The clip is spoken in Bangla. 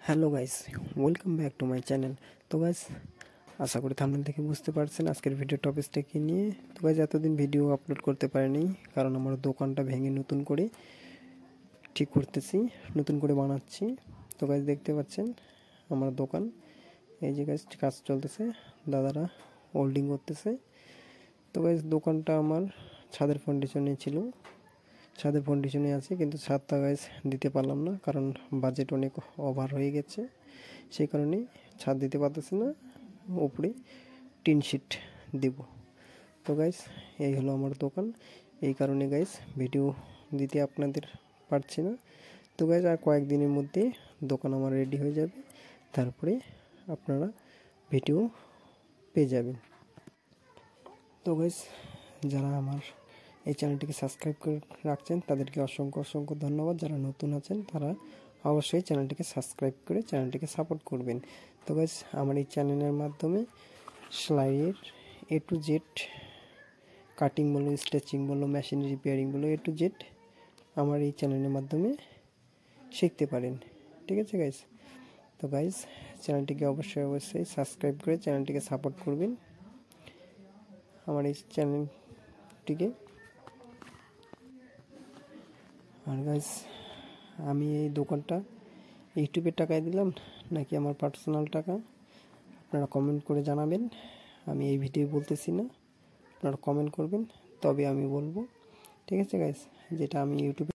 Hello guys, welcome back to my channel. তো গাইস, আশা করি থাম্বনেল থেকে বুঝতে পারছেন আজকের ভিডিও টপিকটা কী নিয়ে। তো গাইস, এতদিন ভিডিও আপলোড করতে পারিনি কারণ আমার দোকানটা ভেঙে নতুন করে ঠিক করতেছি, নতুন করে বানাচ্ছি। তো গাইস, দেখতে পাচ্ছেন আমার দোকান, এই যে গাইস কাজ চলতেছে, দাদারা হোল্ডিং করতেছে। তো গাইস, দোকানটা আমার ছাদের ফাউন্ডেশনে ছিল, ছাদের ফাউন্ডেশনে আছে, কিন্তু ছাদটা গাইস দিতে পারলাম না কারণ বাজেট অনেক ওভার হয়ে গেছে, সেই কারণেই ছাদ দিতে পারতেছি না, উপরে টিন শিট দেব। তো গাইস, এই হলো আমার দোকান, এই কারণে গাইস ভিডিও দিতে আপনাদের পারছি না। তো গাইস, আর কয়েকদিনের মধ্যে দোকান আমার রেডি হয়ে যাবে, তারপরে আপনারা ভিডিও পেয়ে যাবেন। তো গাইস, যারা আমার এই চ্যানেলটিকে সাবস্ক্রাইব করে রাখছেন তাদেরকে অসংখ্য অসংখ্য ধন্যবাদ। যারা নতুন আছেন তারা অবশ্যই চ্যানেলটিকে সাবস্ক্রাইব করে চ্যানেলটিকে সাপোর্ট করবেন। তো গাইস, আমার এই চ্যানেলের মাধ্যমে সেলাইয়ের A to Z, কাটিং বলো, স্টিচিং বলো, মেশিন রিপেয়ারিং বলো, A to Z আমার এই চ্যানেলের মাধ্যমে শিখতে পারেন। ঠিক আছে গাইস? তো গাইস, চ্যানেলটিকে অবশ্যই সাবস্ক্রাইব করে চ্যানেলটিকে সাপোর্ট করবেন, আমার এই চ্যানেলটিকে। আর গাইস, আমি এই দোকানটা ইউটিউবের টাকায় দিলাম নাকি আমার পার্সোনাল টাকা, আপনারা কমেন্ট করে জানাবেন। আমি এই ভিডিও বলতেছি না, আপনারা কমেন্ট করবেন, তবে আমি বলবো। ঠিক আছে গাইস, যেটা আমি ইউটিউবে